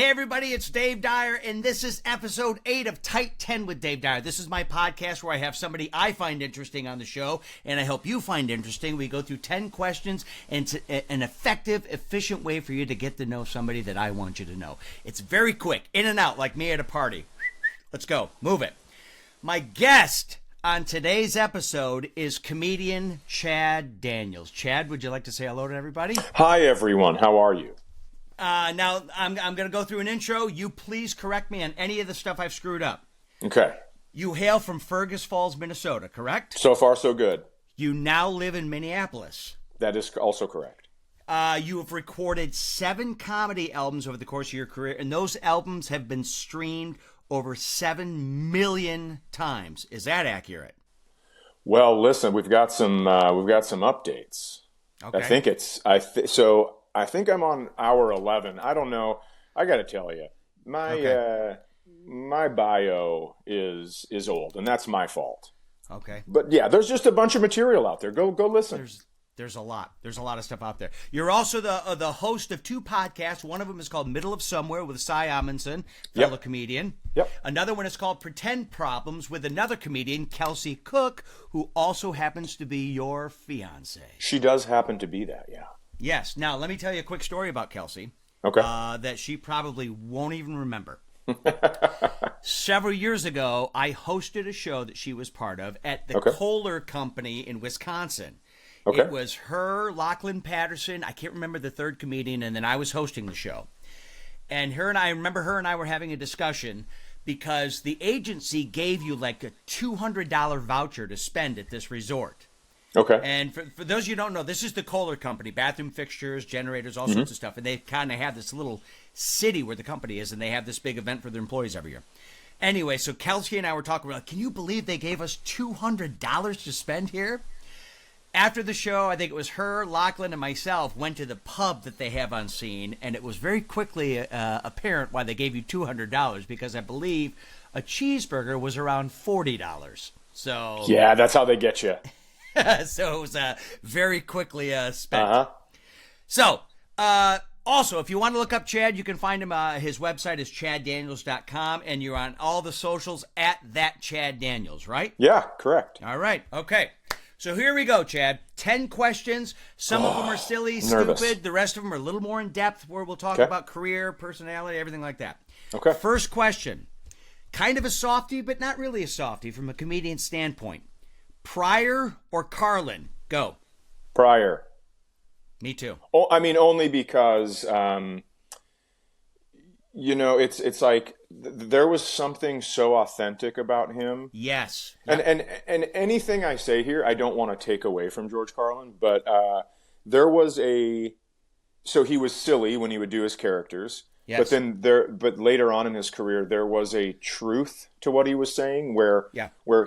Hey everybody, it's Dave Dyer, and this is episode 8 of Tight 10 with Dave Dyer. This is my podcast where I have somebody I find interesting on the show, and I hope you find interesting. We go through 10 questions, and it's an effective, efficient way for you to get to know somebody that I want you to know. It's very quick, in and out, like me at a party. Let's go, move it. My guest on today's episode is comedian Chad Daniels. Chad, would you like to say hello to everybody? Hi everyone, how are you? Now, I'm going to go through an intro. You please correct me on any of the stuff I've screwed up. Okay. You hail from Fergus Falls, Minnesota, correct? So far, so good. You now live in Minneapolis. That is also correct. You have recorded 7 comedy albums over the course of your career, and those albums have been streamed over 7 million times. Is that accurate? Well, listen, we've got some updates. Okay. I think I'm on hour 11. I don't know. I got to tell you, my bio is old, and that's my fault. Okay. But yeah, there's just a bunch of material out there. Go listen. There's a lot. There's a lot of stuff out there. You're also the host of 2 podcasts. One of them is called Middle of Somewhere with Cy Amundsen, fellow comedian. Yep. Another one is called Pretend Problems with another comedian, Kelsey Cook, who also happens to be your fiance. She does happen to be that, yeah. Yes. Now, let me tell you a quick story about Kelsey. Okay. That she probably won't even remember. Several years ago, I hosted a show that she was part of at the Kohler Company in Wisconsin. Okay. It was her, Lachlan Patterson, I can't remember the third comedian, and then I was hosting the show. And I remember her and I were having a discussion because the agency gave you like a $200 voucher to spend at this resort. Okay. And for those of you who don't know, this is the Kohler Company, bathroom fixtures, generators, all sorts of stuff. And they kind of have this little city where the company is, and they have this big event for their employees every year. Anyway, so Kelsey and I were talking, we're like, can you believe they gave us $200 to spend here? After the show, I think it was her, Lachlan, and myself went to the pub that they have on scene, and it was very quickly apparent why they gave you $200, because I believe a cheeseburger was around $40. So yeah, that's how they get you. So it was very quickly spent. Uh-huh. So, also, if you want to look up Chad, you can find him. His website is chaddaniels.com, and you're on all the socials at that Chad Daniels, right? Yeah, correct. All right. Okay. So here we go, Chad. 10 questions. Some of them are silly, nervous. stupid. The rest of them are a little more in depth, where we'll talk about career, personality, everything like that. Okay. First question. Kind of a softie, but not really a softie from a comedian standpoint. Pryor or Carlin? Go. Pryor. Me too. Oh, I mean, only because, it's like there was something so authentic about him. Yes. And anything I say here, I don't want to take away from George Carlin, but there was so he was silly when he would do his characters. Yes. But later on in his career, there was a truth to what he was saying where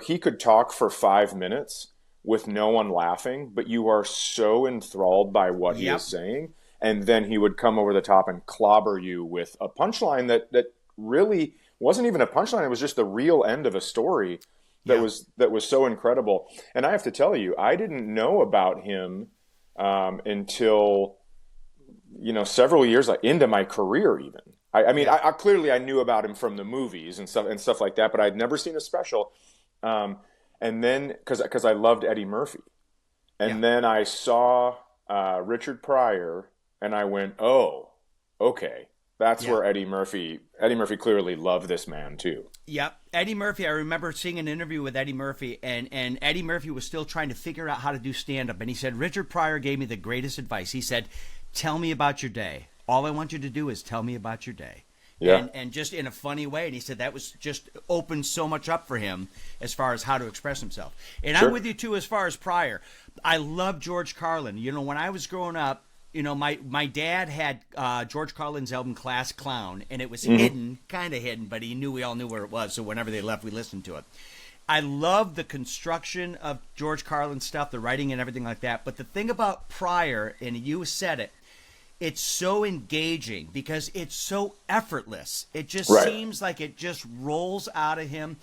he could talk for 5 minutes with no one laughing, but you are so enthralled by what he is saying. And then he would come over the top and clobber you with a punchline that really wasn't even a punchline. It was just the real end of a story that was so incredible. And I have to tell you, I didn't know about him until several years into my career even. I clearly I knew about him from the movies and stuff like that, but I'd never seen a special. And then because I loved Eddie Murphy. And then I saw Richard Pryor and I went, "Oh, okay. That's where Eddie Murphy clearly loved this man too." Yep. Eddie Murphy, I remember seeing an interview with Eddie Murphy, and Eddie Murphy was still trying to figure out how to do stand-up. And he said, Richard Pryor gave me the greatest advice. He said, tell me about your day. All I want you to do is tell me about your day. Yeah. And just in a funny way. And he said that was just opened so much up for him as far as how to express himself. And I'm with you, too, as far as Pryor. I love George Carlin. When I was growing up, my dad had George Carlin's album Class Clown, and it was hidden, kind of hidden, but we all knew where it was. So whenever they left, we listened to it. I love the construction of George Carlin's stuff, the writing and everything like that. But the thing about Pryor, and you said it, it's so engaging because it's so effortless. It just seems like it just rolls out of him.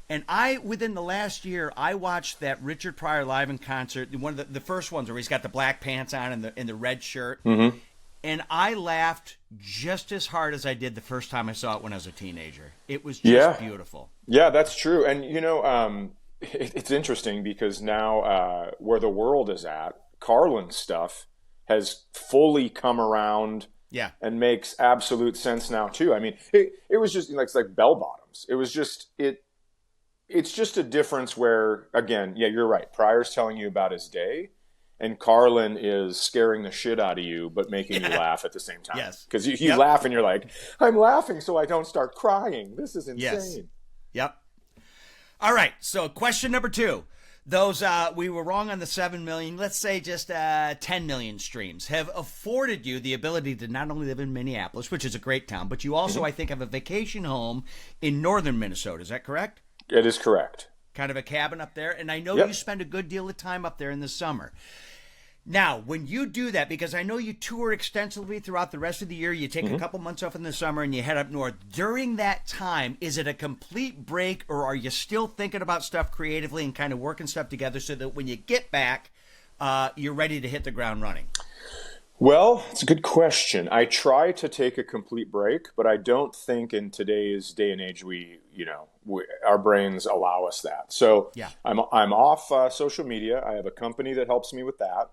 And within the last year, I watched that Richard Pryor live in concert, one of the first ones where he's got the black pants on and the red shirt. Mm-hmm. and I laughed just as hard as I did the first time I saw it when I was a teenager. It was just beautiful. Yeah, that's true. And, it's interesting because now where the world is at, Carlin's stuff has fully come around and makes absolute sense now, too. I mean, it was just it's like bell bottoms. It was just it's just a difference where, again, you're right. Pryor's telling you about his day, and Carlin is scaring the shit out of you, but making you laugh at the same time. Yes. Because you laugh and you're like, I'm laughing so I don't start crying. This is insane. Yes. Yep. All right. So question number 2. Those we were wrong on the 7 million. Let's say just 10 million streams have afforded you the ability to not only live in Minneapolis, which is a great town, but you also, I think, have a vacation home in northern Minnesota. Is that correct? It is correct. Kind of a cabin up there. And I know you spend a good deal of time up there in the summer. Now, when you do that, because I know you tour extensively throughout the rest of the year, you take a couple months off in the summer and you head up north. During that time, is it a complete break, or are you still thinking about stuff creatively and kind of working stuff together so that when you get back, you're ready to hit the ground running? Well, it's a good question. I try to take a complete break, but I don't think in today's day and age our brains allow us that. So I'm off social media. I have a company that helps me with that,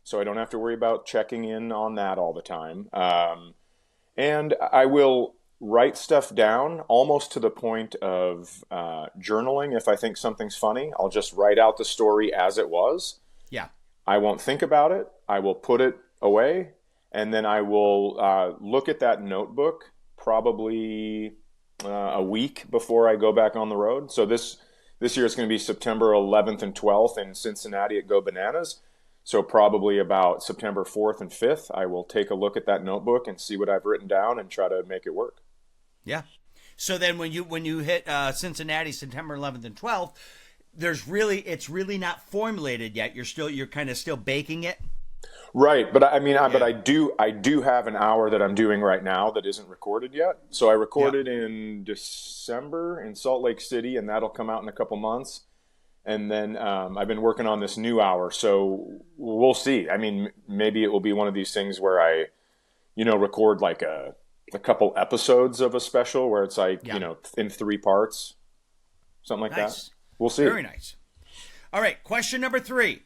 so I don't have to worry about checking in on that all the time. And I will write stuff down almost to the point of journaling. If I think something's funny, I'll just write out the story as it was. Yeah. I won't think about it. I will put it away, and then I will look at that notebook probably a week before I go back on the road. So this year it's going to be September 11th and 12th in Cincinnati at Go Bananas. So probably about September 4th and 5th, I will take a look at that notebook and see what I've written down and try to make it work. Yeah. So then when you hit Cincinnati September 11th and 12th, it's really not formulated yet. You're kind of still baking it. Right, but I do have an hour that I'm doing right now that isn't recorded yet. So I recorded in December in Salt Lake City, and that'll come out in a couple months. And then I've been working on this new hour, so we'll see. I mean, maybe it will be one of these things where I, record like a couple episodes of a special where it's like, in 3 parts, something like that. We'll see. Very nice. All right, question number 3.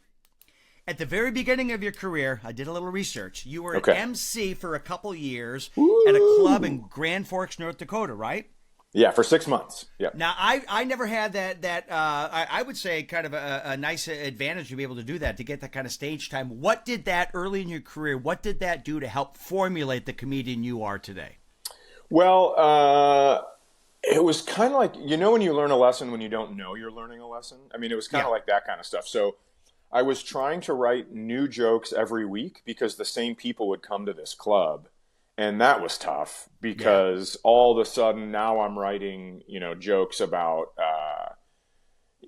At the very beginning of your career, I did a little research. You were an MC for a couple years at a club in Grand Forks, North Dakota, right? Yeah, for 6 months. Yeah. Now, I never had that I would say kind of a nice advantage to be able to do that, to get that kind of stage time. What did that early in your career, what did that do to help formulate the comedian you are today? Well, it was kind of like, when you learn a lesson when you don't know you're learning a lesson? I mean, it was kind of like that kind of stuff. So I was trying to write new jokes every week because the same people would come to this club. And that was tough because all of a sudden now I'm writing, jokes about,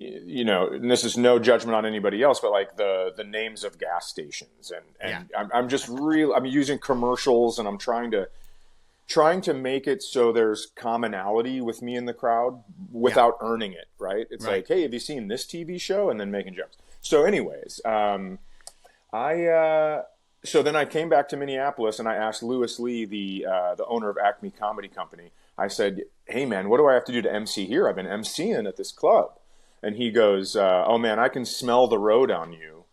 and this is no judgment on anybody else, but like the names of gas stations. And I'm using commercials, and I'm trying to make it so there's commonality with me in the crowd without earning it, right? It's like, hey, have you seen this TV show? And then making jokes. So anyways, so then I came back to Minneapolis, and I asked Louis Lee, the owner of Acme Comedy Company, I said, hey man, what do I have to do to MC here? I've been MCing at this club. And he goes, oh man, I can smell the road on you.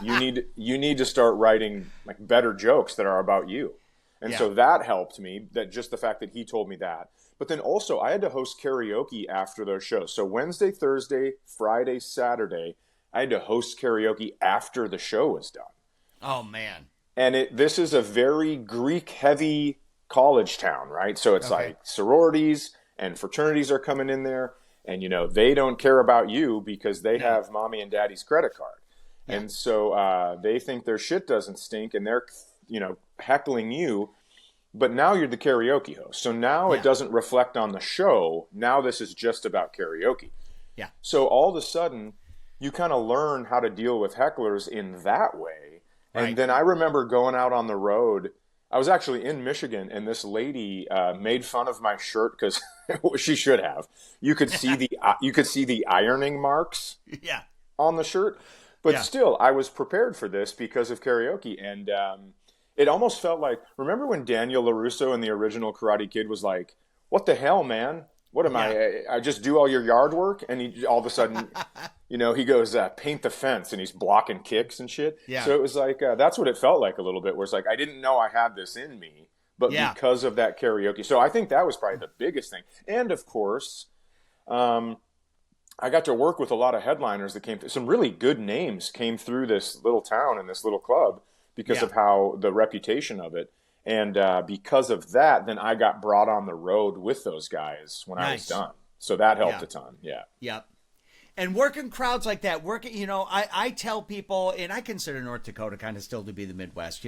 You need to start writing like better jokes that are about you. And so that helped me, that just the fact that he told me that. But then also I had to host karaoke after those shows. So Wednesday, Thursday, Friday, Saturday, I had to host karaoke after the show was done. Oh, man. And this is a very Greek-heavy college town, right? So it's like sororities and fraternities are coming in there. And, they don't care about you because they have mommy and daddy's credit card. Yeah. And so they think their shit doesn't stink, and they're, heckling you. But now you're the karaoke host. So now it doesn't reflect on the show. Now this is just about karaoke. Yeah. So all of a sudden, you kind of learn how to deal with hecklers in that way. And then I remember going out on the road. I was actually in Michigan, and this lady made fun of my shirt because she should have. You could see the ironing marks on the shirt. But still, I was prepared for this because of karaoke. And it almost felt like, remember when Daniel LaRusso in the original Karate Kid was like, what the hell, man? What am I just do all your yard work? And he all of a sudden, he goes, paint the fence, and he's blocking kicks and shit. Yeah. So it was like, that's what it felt like a little bit, where it's like, I didn't know I had this in me, but because of that karaoke. So I think that was probably the biggest thing. And of course, I got to work with a lot of headliners that came through. Some really good names came through this little town and this little club because of how the reputation of it. And because of that, then I got brought on the road with those guys when I was done. So that helped a ton. Yeah. Yep. And working crowds like that, I tell people, and I consider North Dakota kind of still to be the Midwest,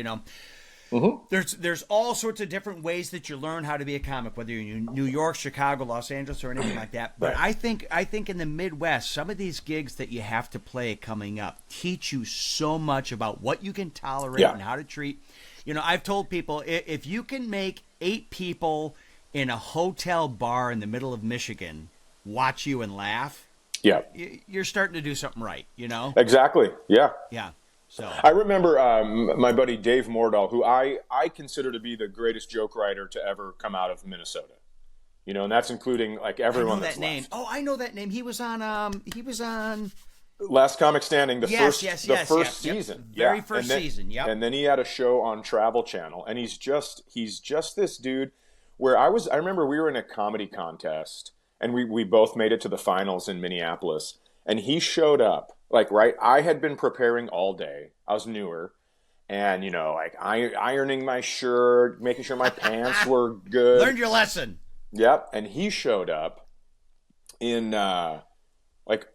There's all sorts of different ways that you learn how to be a comic, whether you're in New York, Chicago, Los Angeles, or anything like that. But I think in the Midwest, some of these gigs that you have to play coming up teach you so much about what you can tolerate and how to treat. I've told people, if you can make 8 people in a hotel bar in the middle of Michigan watch you and laugh, you're starting to do something right, Exactly. Yeah. Yeah. So I remember my buddy Dave Mordahl, who I consider to be the greatest joke writer to ever come out of Minnesota. And that's including like everyone that's name. left. Oh, I know that name. He was on Last Comic Standing, the first season. Very first season, And then he had a show on Travel Channel, and he's just this dude where I remember we were in a comedy contest, and we both made it to the finals in Minneapolis, and he showed up, I had been preparing all day. I was newer, and, ironing my shirt, making sure my pants were good. Learned your lesson. Yep, and he showed up in...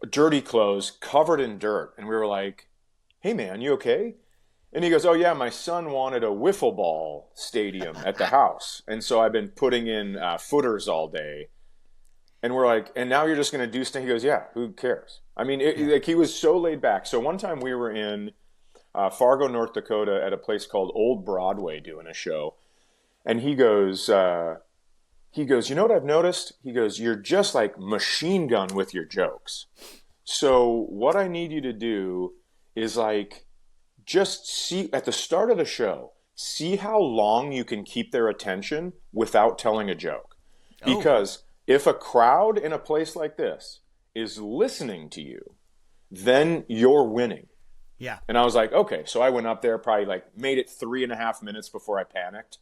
dirty clothes covered in dirt. And we were like, hey man, you okay? And he goes, oh yeah, my son wanted a wiffle ball stadium at the house. And so I've been putting in footers all day. And we're like, and now you're just going to do stuff? He goes, yeah, who cares? I mean, he was so laid back. So one time we were in Fargo, North Dakota at a place called Old Broadway doing a show. And he goes, you know what I've noticed? He goes, you're just like machine gun with your jokes. So what I need you to do is just see at the start of the show, see how long you can keep their attention without telling a joke. Because if a crowd in a place like this is listening to you, then you're winning. Yeah. And I was like, okay. So I went up there, probably made it 3.5 minutes before I panicked.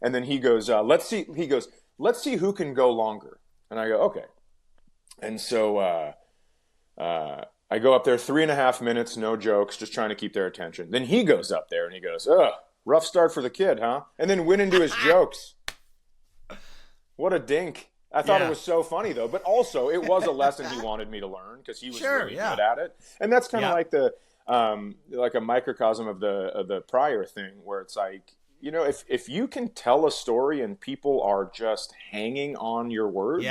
And then he goes, let's see who can go longer. And I go, okay. And so I go up there 3.5 minutes, no jokes, just trying to keep their attention. Then he goes up there and he goes, rough start for the kid, huh? And then went into his jokes. What a dink. I thought it was so funny, though. But also, it was a lesson he wanted me to learn because he was really good at it. And that's kind of like the like a microcosm of the prior thing, where it's like, if you can tell a story and people are just hanging on your words,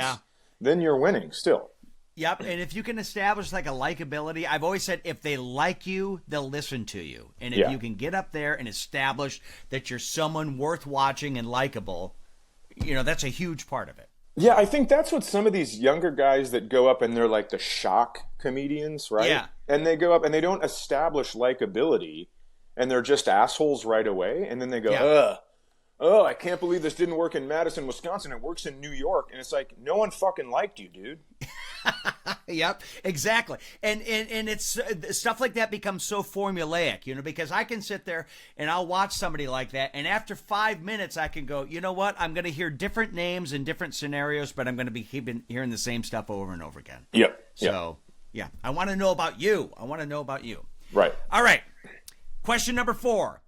then you're winning still. Yep, and if you can establish a likability, I've always said if they like you, they'll listen to you. And if you can get up there and establish that you're someone worth watching and likable, that's a huge part of it. Yeah, I think that's what some of these younger guys that go up and they're like the shock comedians, right? Yeah. And they go up and they don't establish likability and they're just assholes right away. And then they go, I can't believe this didn't work in Madison, Wisconsin. It works in New York. And it's like, no one fucking liked you, dude. Yep, exactly. And it's stuff like that becomes so formulaic, because I can sit there and I'll watch somebody like that. And after 5 minutes, I can go, you know what? I'm going to hear different names and different scenarios, but I'm going to be hearing the same stuff over and over again. Yep. So, I want to know about you. Right. All right. Question number 4.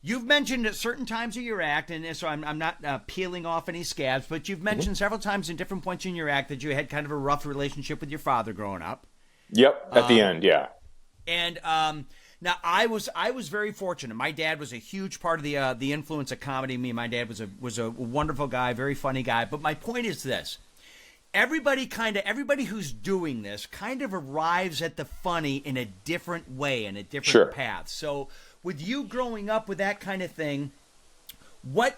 You've mentioned at certain times of your act, and so I'm not peeling off any scabs, but you've mentioned several times in different points in your act that you had kind of a rough relationship with your father growing up. Yep, at the end, yeah. And now I was very fortunate. My dad was a huge part of the influence of comedy. My dad was a wonderful guy, very funny guy. But my point is this: everybody who's doing this kind of arrives at the funny in a different way, in a different path. So with you growing up with that kind of thing, what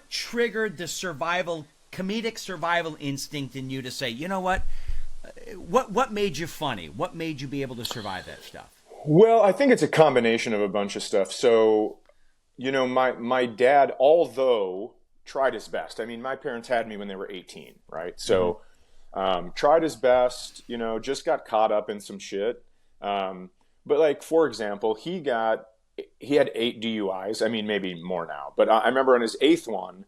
triggered the comedic survival instinct in you to say, you know what made you funny? What made you be able to survive that stuff? Well, I think it's a combination of a bunch of stuff. So my dad, although tried his best. I mean, my parents had me when they were 18, right? So tried his best, just got caught up in some shit. But like, for example, he had 8 DUIs. I mean, maybe more now, but I remember on his 8th one,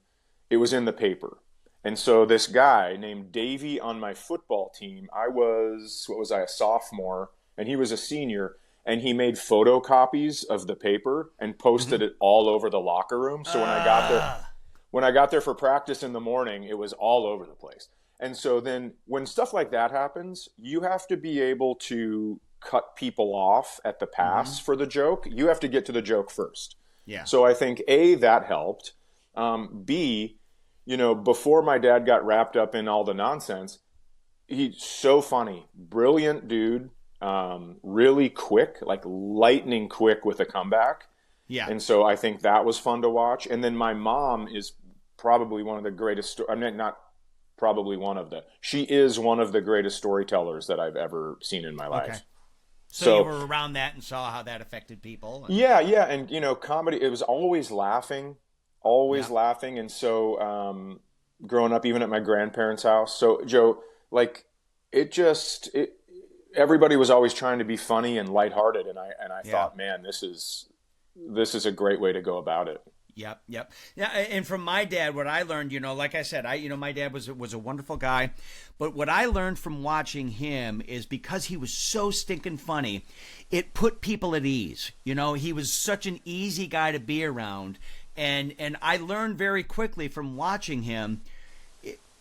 it was in the paper. And so this guy named Davey on my football team, what was I, a sophomore, and he was a senior, and he made photocopies of the paper and posted it all over the locker room. So when I got there for practice in the morning, it was all over the place. And so then when stuff like that happens, you have to be able to cut people off at the pass for the joke. You have to get to the joke first. Yeah. So I think A, that helped. B, before my dad got wrapped up in all the nonsense, he's so funny, brilliant dude, really quick, like lightning quick with a comeback. Yeah. And so I think that was fun to watch. And then my mom is probably one of the greatest, she is one of the greatest storytellers that I've ever seen in my life. Okay. So you were around that and saw how that affected people. Yeah. And, comedy, it was always laughing. And so growing up, even at my grandparents' house. So, Joe, like, everybody was always trying to be funny and lighthearted. And I thought, man, this is a great way to go about it. Yep. Yeah, and from my dad, what I learned, like I said, my dad was a wonderful guy, but what I learned from watching him is because he was so stinking funny, it put people at ease. He was such an easy guy to be around, and I learned very quickly from watching him.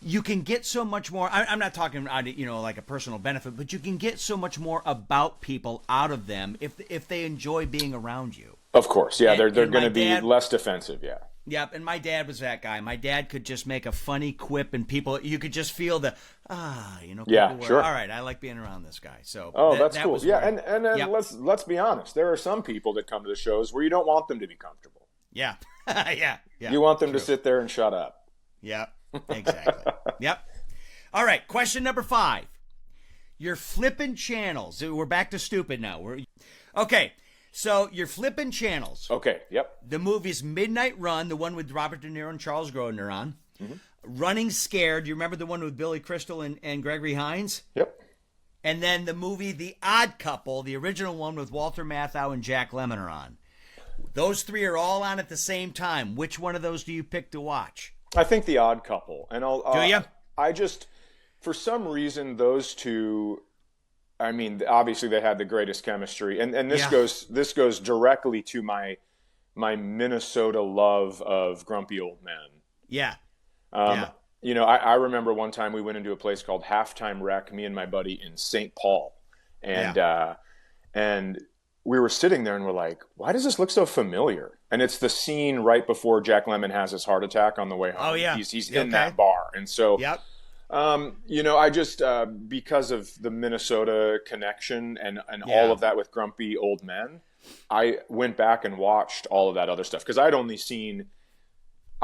You can get so much more. I'm not talking like a personal benefit, but you can get so much more about people out of them if they enjoy being around you. Of course, yeah, they're going to be less defensive, yeah. Yep, and my dad was that guy. My dad could just make a funny quip, and you could just feel people yeah, sure. All right, I like being around this guy. So that's cool. Yeah, and then let's be honest. There are some people that come to the shows where you don't want them to be comfortable. Yeah, yeah. You want them to sit there and shut up. Yep, exactly. Yep. All right, question number 5. You're flipping channels. We're back to stupid now. Okay. So you're flipping channels. Okay, yep. The movie's Midnight Run, the one with Robert De Niro and Charles Grodin on. Running Scared. You remember the one with Billy Crystal and Gregory Hines? Yep. And then the movie The Odd Couple, the original one with Walter Matthau and Jack Lemmon are on. Those 3 are all on at the same time. Which one of those do you pick to watch? I think The Odd Couple. And do you? I just, for some reason, those two... I mean, obviously they had the greatest chemistry, and this goes directly to my Minnesota love of grumpy old men. Yeah. I remember one time we went into a place called Halftime Rec, me and my buddy in St. Paul, and we were sitting there and we're like, why does this look so familiar? And it's the scene right before Jack Lemmon has his heart attack on the way home. Oh yeah, he's in that bar, and so yep. I just, because of the Minnesota connection and all of that with grumpy old men, I went back and watched all of that other stuff. Cause I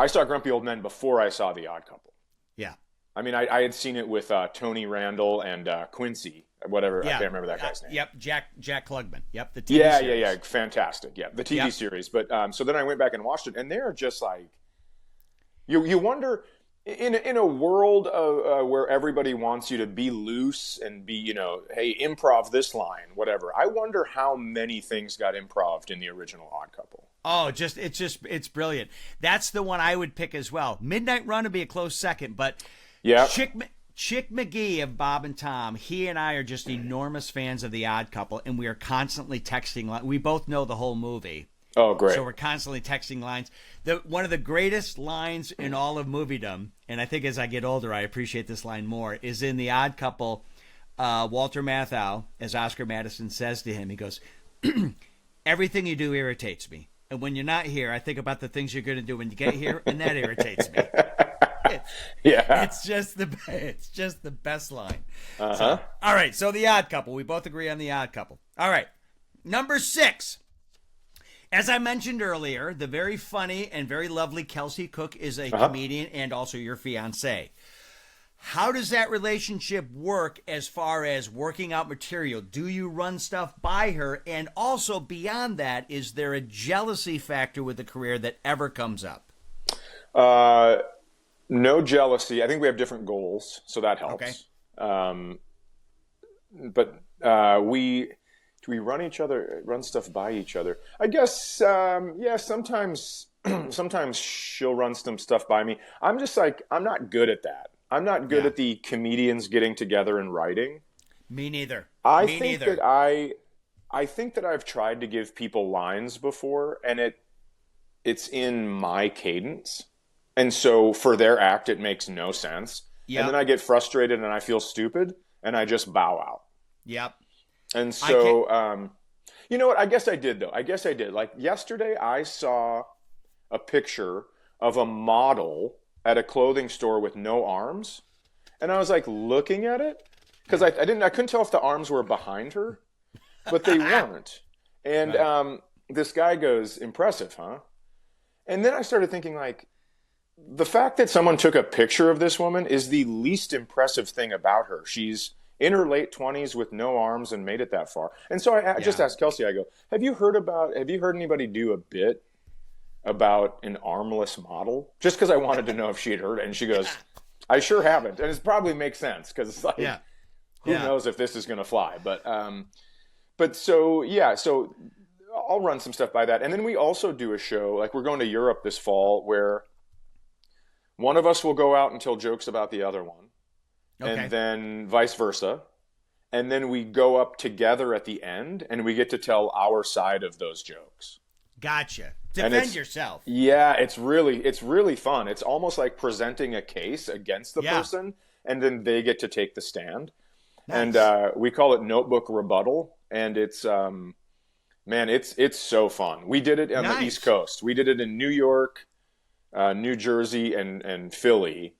saw Grumpy Old Men before I saw The Odd Couple. Yeah. I mean, I had seen it with, Tony Randall and, Quincy, whatever. Yeah. I can't remember that guy's name. Yep. Jack Klugman. Yep. The TV series. Yeah. Fantastic. Yeah. The TV series. But, so then I went back and watched it, and they're just like, you wonder, in a world where everybody wants you to be loose and be, hey, improv this line, whatever. I wonder how many things got improv'd in the original Odd Couple. Oh, it's brilliant. That's the one I would pick as well. Midnight Run would be a close second, but yeah, Chick McGee of Bob and Tom, he and I are just enormous fans of the Odd Couple, and we are constantly texting. We both know the whole movie. Oh, great. So we're constantly texting lines. One of the greatest lines in all of moviedom, and I think as I get older I appreciate this line more, is in The Odd Couple. Walter Matthau, as Oscar Madison says to him, he goes, everything you do irritates me. And when you're not here, I think about the things you're going to do when you get here, and that irritates me. It's just the best line. Uh-huh. So, all right, so The Odd Couple. We both agree on The Odd Couple. All right, number 6. As I mentioned earlier, the very funny and very lovely Kelsey Cook is a comedian and also your fiancée. How does that relationship work as far as working out material? Do you run stuff by her? And also beyond that, is there a jealousy factor with the career that ever comes up? No jealousy. I think we have different goals, so that helps. Okay. But do we run stuff by each other? I guess, yeah, sometimes she'll run some stuff by me. I'm just like, I'm not good at that. I'm not good at the comedians getting together and writing. Me neither. I think that I've tried to give people lines before, and it's in my cadence. And so for their act, it makes no sense. Yep. And then I get frustrated and I feel stupid and I just bow out. Yep. And so, you know what? I guess I did, though. I guess I did. Like yesterday, I saw a picture of a model at a clothing store with no arms. And I was like looking at it because I couldn't tell if the arms were behind her, but they weren't. And this guy goes, "Impressive, huh?" And then I started thinking, like, the fact that someone took a picture of this woman is the least impressive thing about her. She's in her late 20s with no arms and made it that far. And so I just asked Kelsey, I go, have you heard anybody do a bit about an armless model? Just because I wanted to know if she had heard it. And she goes, I sure haven't. And it probably makes sense because it's like, who knows if this is going to fly. But so I'll run some stuff by that. And then we also do a show, like we're going to Europe this fall, where one of us will go out and tell jokes about the other one. Okay. And then vice versa. And then we go up together at the end and we get to tell our side of those jokes. Gotcha. Defend yourself. Yeah, it's really fun. It's almost like presenting a case against the person, and then they get to take the stand. Nice. And we call it Notebook Rebuttal, and it's it's so fun. We did it on the East Coast. We did it in New York, New Jersey, and Philly.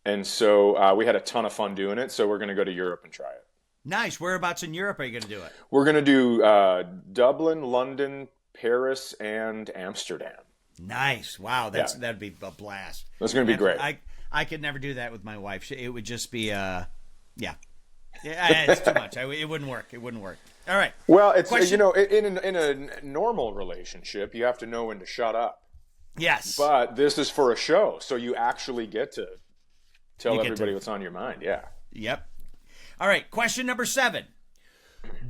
And so we had a ton of fun doing it. So we're going to go to Europe and try it. Nice. Whereabouts in Europe are you going to do it? We're going to do Dublin, London, Paris, and Amsterdam. Nice. Wow. That'd be a blast. That's going to be great. I could never do that with my wife. It would just be, it's too much. It wouldn't work. It wouldn't work. All right. Well, it's, in a normal relationship, you have to know when to shut up. Yes. But this is for a show. So you actually get to tell everybody what's on your mind. Yeah. Yep. All right. Question number 7.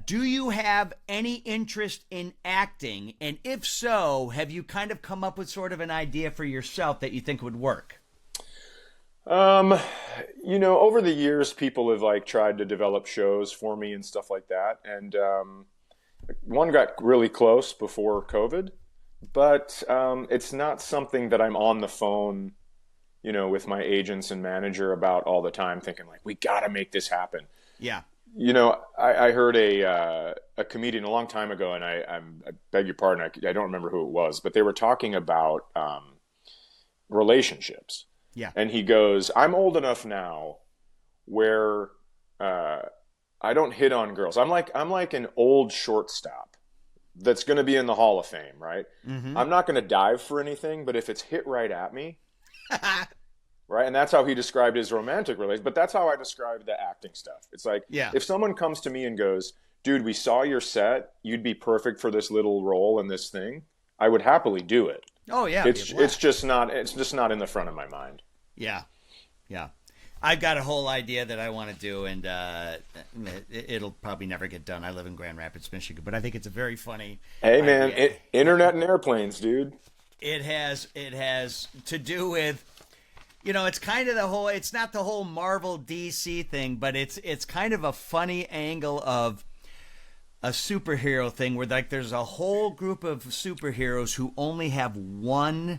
Do you have any interest in acting? And if so, have you kind of come up with sort of an idea for yourself that you think would work? Over the years, people have tried to develop shows for me and stuff like that. And one got really close before COVID, but it's not something that I'm on the phone with my agents and manager about all the time, thinking we got to make this happen. Yeah. I heard a comedian a long time ago, and I beg your pardon, I don't remember who it was, but they were talking about relationships. Yeah. And he goes, I'm old enough now where I don't hit on girls. I'm like an old shortstop that's going to be in the Hall of Fame, right? Mm-hmm. I'm not going to dive for anything, but if it's hit right at me, right? And that's how he described his romantic relationship. But that's how I described the acting stuff. It's like, if someone comes to me and goes, dude, we saw your set, you'd be perfect for this little role in this thing, I would happily do it. Oh yeah. It's just not in the front of my mind. Yeah. Yeah. I've got a whole idea that I want to do, and it'll probably never get done. I live in Grand Rapids, Michigan, but I think it's a very funny idea. Man, internet and airplanes, dude. It has to do with, it's kind of it's not the whole Marvel DC thing, but it's kind of a funny angle of a superhero thing where there's a whole group of superheroes who only have one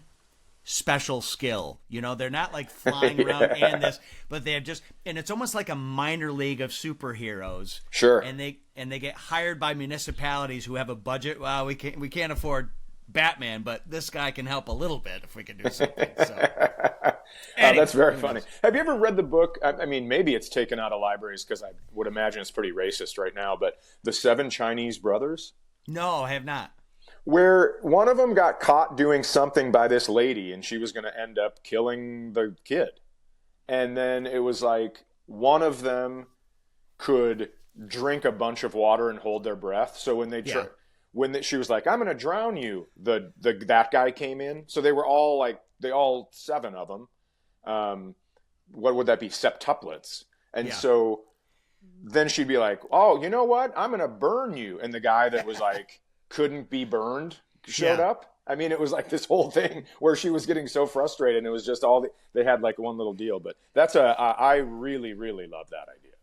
special skill. They're not flying around and this, but they have and it's almost like a minor league of superheroes. Sure. And they get hired by municipalities who have a budget. Well, we can't afford Batman, but this guy can help a little bit if we can do something. So. Anyway, that's very funny. Have you ever read the book? I mean, maybe it's taken out of libraries because I would imagine it's pretty racist right now, but The 7 Chinese Brothers? No, I have not. Where one of them got caught doing something by this lady and she was going to end up killing the kid. And then it was like one of them could drink a bunch of water and hold their breath. So when she was like, "I'm going to drown you," that guy came in. So they were all like, all 7 of them. What would that be? Septuplets. And so then she'd be like, "Oh, you know what? I'm going to burn you." And the guy that was like, couldn't be burned showed up. I mean, it was like this whole thing where she was getting so frustrated, and it was just they had like one little deal. But I really, really love that idea.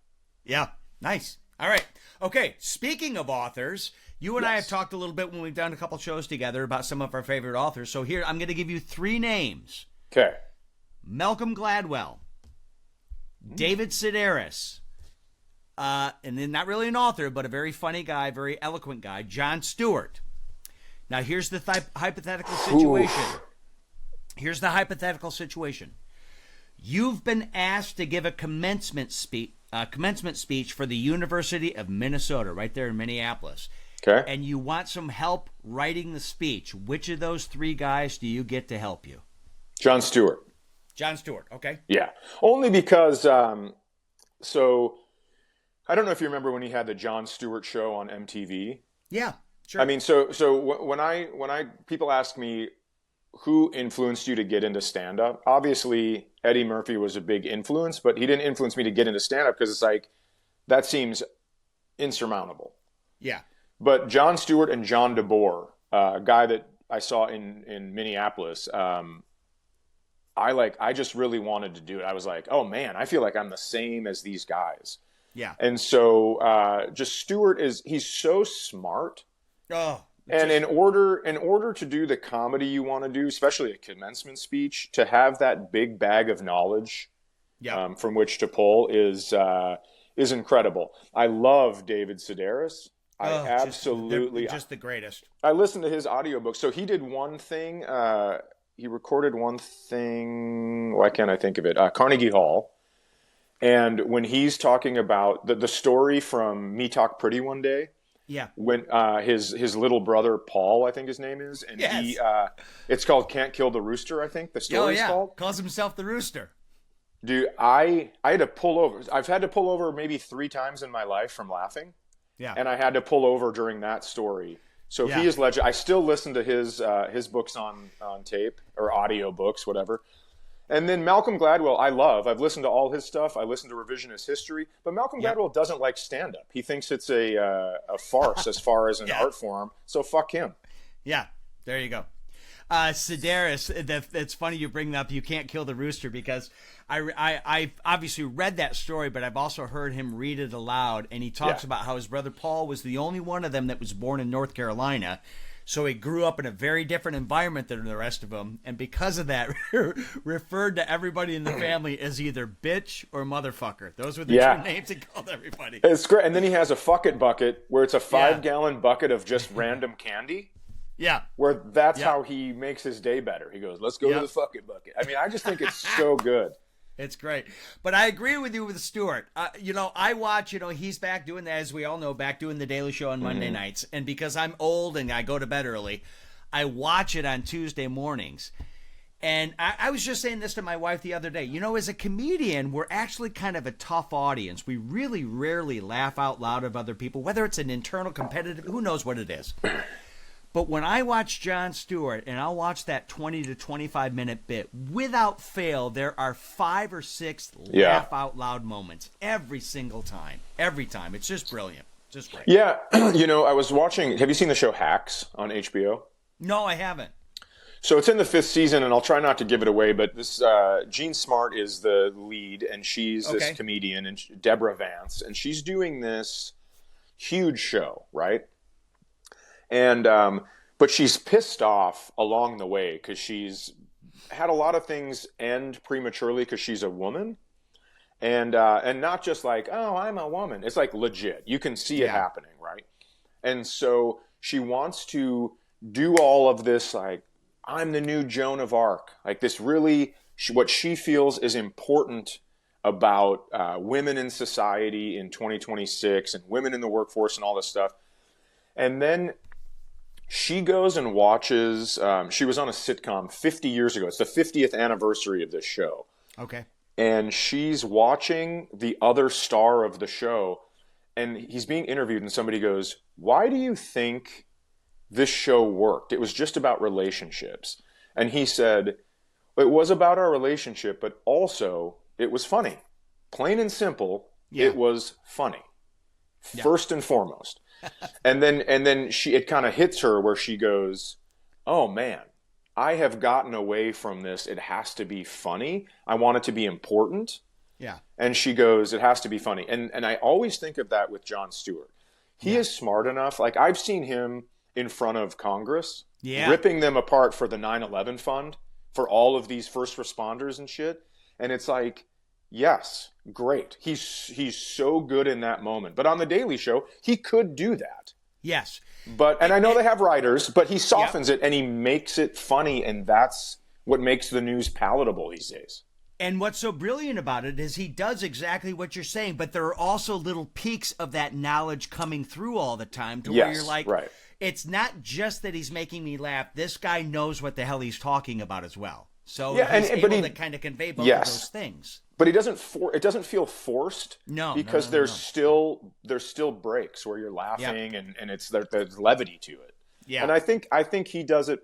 Yeah. Nice. All right. Okay. Speaking of authors, you and I have talked a little bit when we've done a couple shows together about some of our favorite authors. So here, I'm going to give you 3 names. Okay. Malcolm Gladwell, David Sedaris, and then not really an author, but a very funny guy, very eloquent guy, Jon Stewart. Now, here's the hypothetical situation. Here's the hypothetical situation. You've been asked to give a commencement speech for the University of Minnesota, right there in Minneapolis. Okay. And you want some help writing the speech. Which of those 3 guys do you get to help you? Jon Stewart. Jon Stewart, okay. Yeah. Only because, so I don't know if you remember when he had the Jon Stewart show on MTV. Yeah, sure. I mean, so when people ask me who influenced you to get into stand-up, obviously Eddie Murphy was a big influence, but he didn't influence me to get into stand-up because it's like, that seems insurmountable. Yeah. But Jon Stewart and John DeBoer, a guy that I saw in Minneapolis, I just really wanted to do it. I was like, oh man, I feel like I'm the same as these guys. Yeah. And so just Stewart he's so smart. Oh. And in order to do the comedy you want to do, especially a commencement speech, to have that big bag of knowledge from which to pull is incredible. I love David Sedaris. I absolutely just the greatest. I listened to his audiobook. So he did one thing. He recorded one thing. Why can't I think of it? Carnegie Hall. And when he's talking about the story from Me Talk Pretty One Day. Yeah. When his little brother Paul, I think his name is, and he it's called Can't Kill the Rooster, I think the story's called. Calls himself the Rooster. Dude, I had to pull over. I've had to pull over maybe 3 times in my life from laughing. Yeah. And I had to pull over during that story. So he is legend. I still listen to his books on tape or audio books, whatever. And then Malcolm Gladwell, I love. I've listened to all his stuff. I listen to Revisionist History. But Malcolm Gladwell doesn't like stand-up. He thinks it's a farce as far as an art form. So fuck him. Yeah, there you go. Sedaris, that's funny you bring up You Can't Kill the Rooster, because I obviously read that story, but I've also heard him read it aloud. And he talks about how his brother Paul was the only one of them that was born in North Carolina. So he grew up in a very different environment than the rest of them, and because of that, referred to everybody in the family as either bitch or motherfucker. Those were the 2 names he called everybody. It's great. And then he has a fuck it bucket where it's a 5-gallon bucket of just random candy. Yeah. Where that's how he makes his day better. He goes, let's go to the fuck it bucket. I mean, I just think it's so good. It's great. But I agree with you with Stewart. I watch, he's back doing that, as we all know, back doing the Daily Show on Monday nights. And because I'm old and I go to bed early, I watch it on Tuesday mornings. And I was just saying this to my wife the other day. As a comedian, we're actually kind of a tough audience. We really rarely laugh out loud of other people, whether it's an internal competitive, who knows what it is. But when I watch Jon Stewart, and I'll watch that 20 to 25 minute bit, without fail, there are 5 or 6 laugh out loud moments every single time. Every time. It's just brilliant. Just great. Yeah. I was watching, have you seen the show Hacks on HBO? No, I haven't. So it's in the 5th season, and I'll try not to give it away, but this Jean Smart is the lead, and she's this comedian, and Deborah Vance, and she's doing this huge show, right? And but she's pissed off along the way because she's had a lot of things end prematurely because she's a woman, and not just like, oh, I'm a woman. It's like legit. You can see it happening, right? And so she wants to do all of this, like, I'm the new Joan of Arc, like this really what she feels is important about women in society in 2026 and women in the workforce and all this stuff, and then she goes and watches, she was on a sitcom 50 years ago. It's the 50th anniversary of this show. Okay. and she's watching the other star of the show, and he's being interviewed, and somebody goes, "Why do you think this show worked? It was just about relationships." And he said, "It was about our relationship, but also it was funny. Plain and simple, it was funny. First and foremost." And then it kind of hits her where she goes, "Oh man, I have gotten away from this. It has to be funny. I want it to be important." Yeah. And she goes, "It has to be funny." And I always think of that with Jon Stewart. He is smart enough. Like, I've seen him in front of Congress, ripping them apart for the 9/11 fund, for all of these first responders and shit. And it's like, yes, great. He's so good in that moment. But on The Daily Show, he could do that. Yes. And I know they have writers, but he softens it and he makes it funny, and that's what makes the news palatable these days. And what's so brilliant about it is he does exactly what you're saying, but there are also little peaks of that knowledge coming through all the time to where you're like, it's not just that he's making me laugh. This guy knows what the hell he's talking about as well. So he's able to kind of convey both of those things. But he doesn't. It doesn't feel forced. No, because there's still breaks where you're laughing and there's levity to it. Yeah, and I think he does it,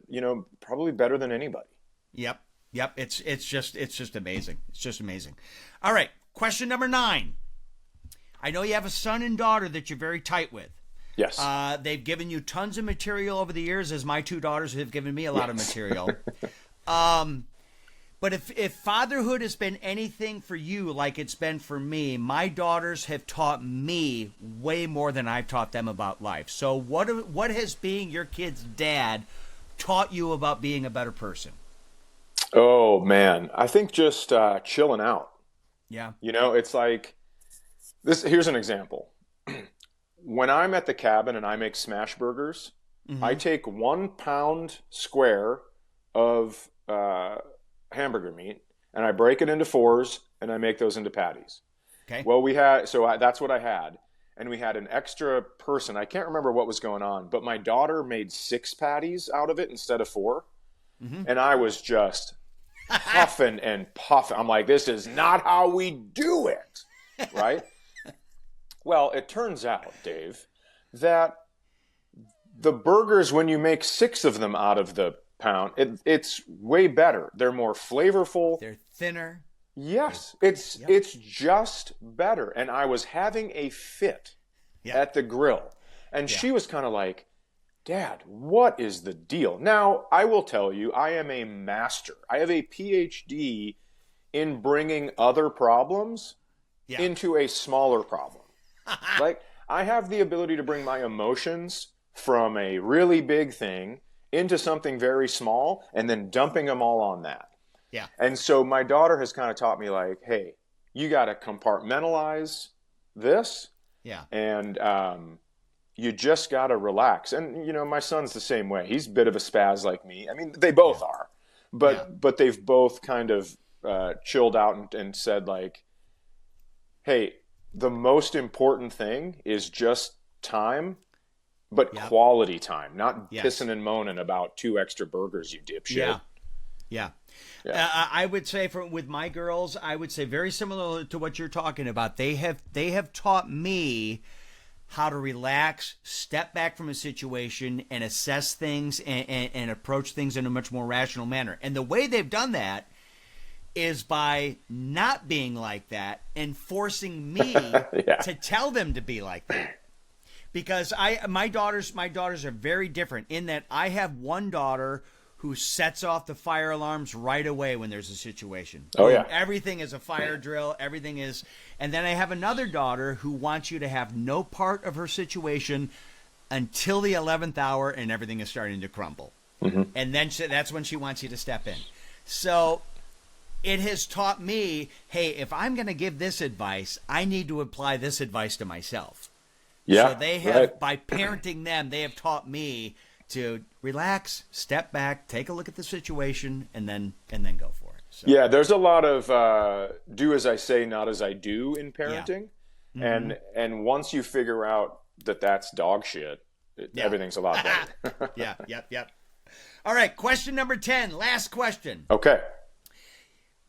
probably better than anybody. Yep. It's just amazing. It's just amazing. All right, question number 9. I know you have a son and daughter that you're very tight with. Yes. They've given you tons of material over the years, as my 2 daughters have given me a lot of material. But if fatherhood has been anything for you like it's been for me, my daughters have taught me way more than I've taught them about life. So what has being your kid's dad taught you about being a better person? Oh, man. I think just chilling out. Yeah. It's like this. Here's an example. When I'm at the cabin and I make smash burgers, I take 1 pound square of hamburger meat and I break it into 4s and I make those into patties. Okay. Well, that's what I had. And we had an extra person. I can't remember what was going on, but my daughter made 6 patties out of it instead of 4. And I was just huffing and puffing. I'm like, this is not how we do it. Right? Well, it turns out, Dave, that the burgers, when you make 6 of them out of the pound, it's way better. They're more flavorful. They're thinner. Yes, it's just better. And I was having a fit at the grill. And she was kind of like, "Dad, what is the deal?" Now, I will tell you, I am a master. I have a PhD in bringing other problems into a smaller problem. Like, I have the ability to bring my emotions from a really big thing into something very small and then dumping them all on that. Yeah. And so my daughter has kind of taught me, like, hey, you got to compartmentalize this. Yeah. And you just got to relax. And, my son's the same way. He's a bit of a spaz like me. I mean, they both are. But they've both kind of chilled out and said, like, hey, the most important thing is just time, but quality time, not pissing and moaning about 2 extra burgers, you dipshit. Yeah. I would say with my girls, I would say very similar to what you're talking about. They have taught me how to relax, step back from a situation, and assess things and approach things in a much more rational manner. And the way they've done that is by not being like that and forcing me to tell them to be like that. Because my daughters are very different in that I have one daughter who sets off the fire alarms right away when there's a situation. Oh, yeah. Everything is a fire drill. Everything is. And then I have another daughter who wants you to have no part of her situation until the 11th hour and everything is starting to crumble. And then that's when she wants you to step in. So it has taught me, hey, if I'm going to give this advice, I need to apply this advice to myself. Yeah. So they have, by parenting them, they have taught me to relax, step back, take a look at the situation, and then go for it. So. Yeah, there's a lot of do as I say, not as I do in parenting. Yeah. And once you figure out that that's dog shit, everything's a lot better. Yep. All right, question number 10, last question. Okay.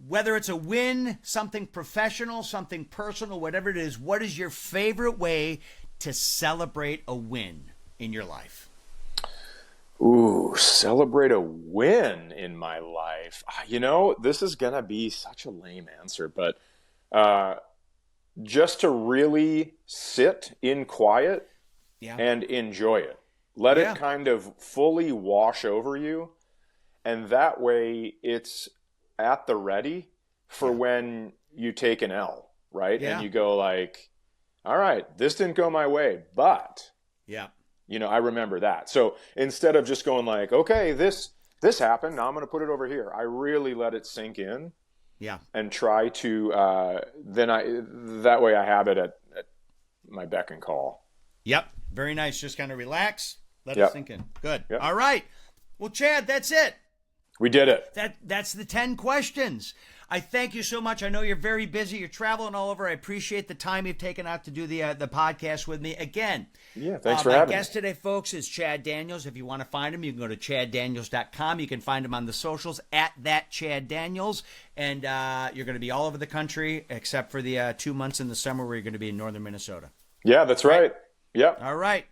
whether it's a win, something professional, something personal, whatever it is, what is your favorite way to celebrate a win in your life? Ooh, celebrate a win in my life. This is going to be such a lame answer, but just to really sit in quiet and enjoy it. Let it kind of fully wash over you. And that way it's at the ready for when you take an L, right? And you go like, all right, this didn't go my way, but I remember that. So instead of just going like, okay, this happened, now I'm going to put it over here. I really let it sink in. Yeah. And try to that way I have it at my beck and call. Yep. Very nice. Just kind of relax, let it sink in. Good. Yep. All right. Well, Chad, that's it. We did it. That's the 10 questions. I thank you so much. I know you're very busy. You're traveling all over. I appreciate the time you've taken out to do the podcast with me. Again, thanks for having me. My guest today, folks, is Chad Daniels. If you want to find him, you can go to chaddaniels.com. You can find him on the socials at that Chad Daniels. And you're going to be all over the country except for the 2 months in the summer where you're going to be in northern Minnesota. Yeah, that's right. Yep. All right.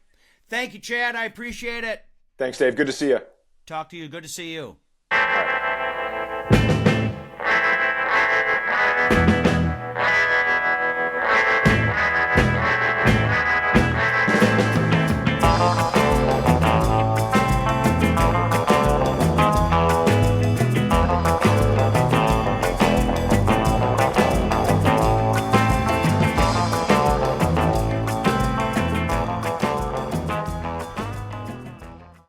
Thank you, Chad. I appreciate it. Thanks, Dave. Good to see you. Talk to you. Good to see you.